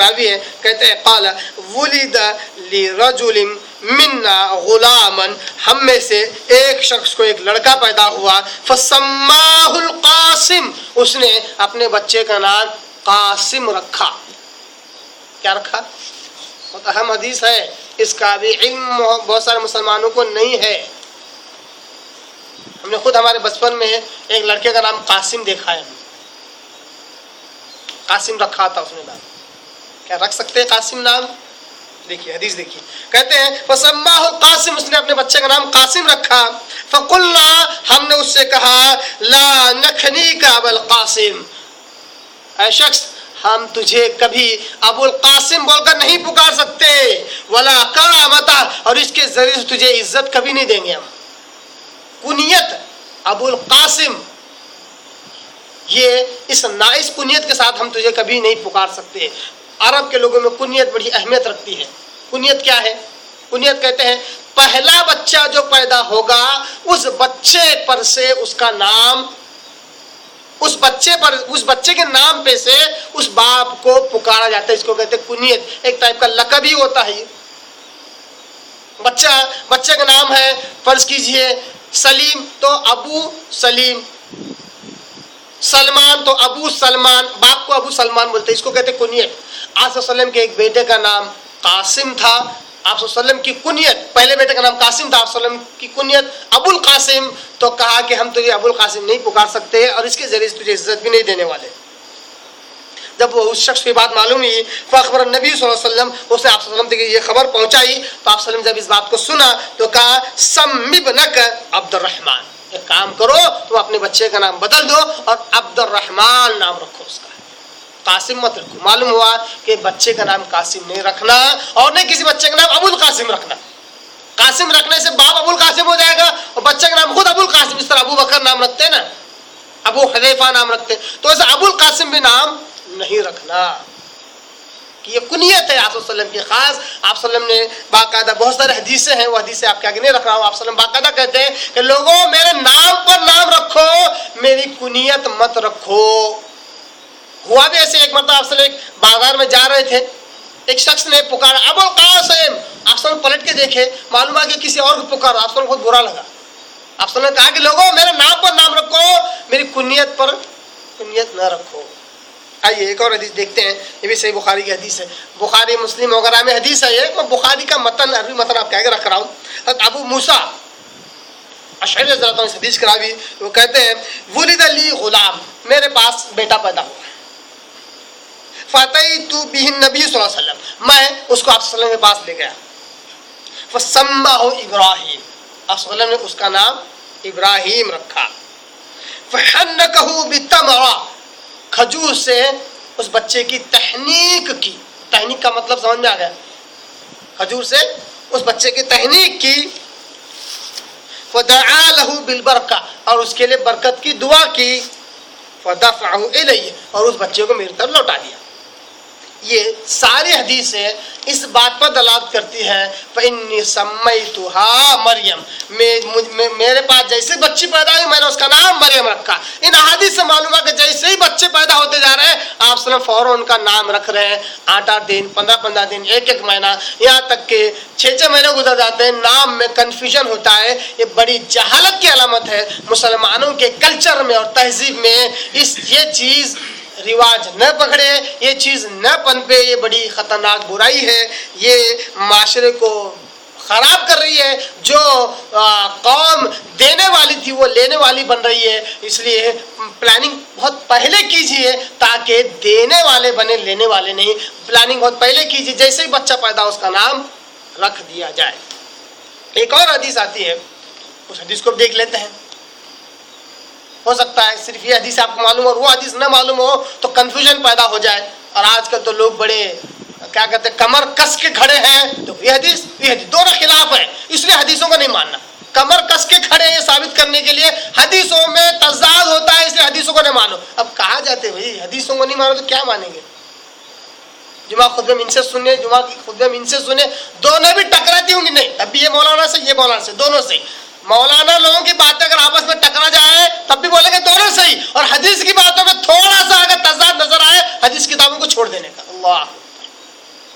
راوی ہے، کہتے ہیں قال ولد لرجل منا غلاما، ہم میں سے ایک شخص کو ایک لڑکا پیدا ہوا، فسماہ القاسم، اس نے اپنے بچے کا نام قاسم رکھا۔ کیا رکھا؟ بہت اہم حدیث ہے، اس کا بھی علم بہت سارے مسلمانوں کو نہیں ہے۔ ہم نے خود ہمارے بچپن میں ایک لڑکے کا نام قاسم دیکھا ہے، قاسم رکھا تھا اس نے نام۔ کیا رکھ سکتے ہیں قاسم نام؟ دیکھیے حدیث دیکھیے، کہتے ہیں فسماہ القاسم، اس نے اپنے بچے کا نام قاسم رکھا۔ فقلنا، ہم نے اس سے کہا لا نکھنیک ابا القاسم، اے شخص ہم تجھے کبھی ابو القاسم بول کر نہیں پکار سکتے، ولا کرامتا، اور اس کے ذریعے سے تجھے عزت کبھی نہیں دیں گے ہم۔ کنیت ابو القاسم، یہ اس نائس کنیت کے ساتھ ہم تجھے کبھی نہیں پکار سکتے۔ عرب کے لوگوں میں کنیت بڑی اہمیت رکھتی ہے۔ کنیت کیا ہے؟ کنیت کہتے ہیں پہلا بچہ جو پیدا ہوگا اس بچے پر سے اس کا نام، اس بچے کے نام پہ سے اس باپ کو پکارا جاتا ہے، اس کو کہتے ہیں کنیت، ایک ٹائپ کا لقب ہی ہوتا ہے۔ بچے کا نام ہے فرض کیجئے سلیم تو ابو سلیم، سلمان تو ابو سلمان، باپ کو ابو سلمان بولتے ہیں، اس کو کہتے ہیں کنیت۔ آپ صلی اللہ علیہ وسلم کے ایک بیٹے کا نام قاسم تھا، آپ صلی اللہ علیہ وسلم کی کنیت، پہلے بیٹے کا نام قاسم تھا، آپ صلی اللہ علیہ وسلم کی کنیت ابو القاسم، تو کہا کہ ہم تجھے ابو القاسم نہیں پکار سکتے اور اس کے ذریعے سے تجھے عزت بھی نہیں دینے والے۔ جب وہ اس شخص کی بات معلوم ہوئی، فاخبر النبی صلی اللہ علیہ وسلم، اسے آپ صلی اللہ علیہ وسلم تک یہ خبر پہنچائی، تو آپ صلی اللہ علیہ وسلم جب اس بات کو سنا تو کہا سم ابنک عبد الرحمن، ایک کام کرو تم اپنے بچے کا نام بدل دو اور عبد الرحمن نام رکھو اس کا، قاسم مت رکھو۔ معلوم ہوا کہ بچے کا نام قاسم نہیں رکھنا اور نہیں کسی بچے کا نام ابو القاسم رکھنا۔ قاسم رکھنے سے باپ ابو القاسم ہو جائے گا اور بچے کا نام خود ابو القاسم، اس طرح ابو بکر نام رکھتے ہیں نا، ابو حذیفہ نام رکھتے ہیں، تو ایسا ابو القاسم بھی نام نہیں رکھنا، کہ یہ کنیت ہے آپ صلی اللہ علیہ وسلم کی خاص۔ آپ صلی اللہ علیہ وسلم نے باقاعدہ بہت سارے حدیثیں ہیں، وہ حدیثیں آپ کے آگے نہیں رکھ رہا ہوں، آپ صلی اللہ علیہ وسلم باقاعدہ کہتے ہیں کہ لوگوں میرے نام پر نام رکھو، میری کنیت مت رکھو۔ ہوا بھی ایسے، ایک مرتبہ آپ صلی اللہ علیہ وسلم بازار میں جا رہے تھے، ایک شخص نے پکارا ابو القاسم، آپ صلی اللہ علیہ وسلم پلٹ کے دیکھے، معلوم ہے کہ کسی اور کو پکارا، آپ صلی اللہ علیہ وسلم بہت برا لگا۔ آپ صلی اللہ علیہ وسلم نے کہا کہ لوگوں میرے نام پر نام رکھو، میری کنیت پر کنیت نہ رکھو۔ آئیے ایک اور حدیث دیکھتے ہیں، یہ بھی صحیح بخاری کی حدیث ہے، بخاری مسلم وغیرہ میں حدیث ہے یہ، میں بخاری کا متن عربی متن آپ کے آگے رکھ رہا ہوں۔ حضرت ابو موسیٰ اشعری رضی اللہ عنہ اس حدیث کا راوی، وہ کہتے ہیں ولد لی غلام، میرے پاس بیٹا پیدا ہوا، فاتیت بہ النبی صلی اللہ علیہ وسلم، میں اس کو آپ صلی اللہ علیہ وسلم کے پاس لے گیا، فسماہ ابراہیم، آپ صلی اللہ علیہ وسلم نے اس کا نام ابراہیم رکھا، فحنکہ بالتمرہ، کھجور سے اس بچے کی تحنیک کی، تحنیک کا مطلب سمجھ میں آ گیا، کھجور سے اس بچے کی تحنیک کی، فدعا لہ بالبرکہ، اور اس کے لیے برکت کی دعا کی، فدفعہ الیہ، اور اس بچے کو میری طرف لوٹا دیا۔ یہ ساری حدیثیں اس بات پر دلالت کرتی ہیں فإنی سمیتها مریم، میرے پاس جیسے بچی پیدا ہوئی میں نے اس کا نام مریم رکھا۔ ان احادیث سے معلوم ہے کہ جیسے ہی بچے پیدا ہوتے جا رہے ہیں آپ صلی اللہ علیہ وسلم فوراً ان کا نام رکھ رہے ہیں، 8 دن 15 دن 1 مہینہ، یہاں تک کہ 6 مہینے گزر جاتے ہیں، نام میں کنفیوژن ہوتا ہے۔ یہ بڑی جہالت کی علامت ہے، مسلمانوں کے کلچر میں اور تہذیب میں یہ چیز رواج نہ پکڑے، یہ چیز نہ پنپے، یہ بڑی خطرناک برائی ہے، یہ معاشرے کو خراب کر رہی ہے۔ جو قوم دینے والی تھی وہ لینے والی بن رہی ہے، اس لیے پلاننگ بہت پہلے کیجئے تاکہ دینے والے بنے، لینے والے نہیں۔ پلاننگ بہت پہلے کیجئے، جیسے ہی بچہ پیدا اس کا نام رکھ دیا جائے۔ ایک اور حدیث آتی ہے، اس حدیث کو دیکھ لیتے ہیں، ہو سکتا ہے صرف یہ حدیث آپ کو معلوم ہو اور وہ حدیث نہ معلوم ہو تو کنفیوژن پیدا ہو جائے، اور آج کل تو لوگ بڑے کیا کہتے ہیں کمر کس کے کھڑے ہیں، تو یہ حدیث دونوں خلاف ہے، اس لیے حدیثوں کو نہیں ماننا۔ کمر کس کے کھڑے ہیں یہ ثابت کرنے کے لیے حدیثوں میں تضاد ہوتا ہے، اس لیے حدیثوں کو نہیں مانو۔ اب کہا جاتے بھائی حدیثوں کو نہیں مانو تو کیا مانیں گے؟ جمعہ خطبے میں ان سے سنے، جمعہ کی خطبے میں ان سے سنے، دونوں بھی ٹکراتی ہوں گی نہیں، اب بھی یہ مولانا سے یہ مولانا سے، دونوں سے۔ مولانا لوگوں کی باتیں اگر آپس میں ٹکرا جائے تب بھی بولیں گے دونوں صحیح، اور حدیث کی باتوں میں تھوڑا سا اگر تضاد نظر آئے حدیث کتابوں کو چھوڑ دینے کا۔ اللہ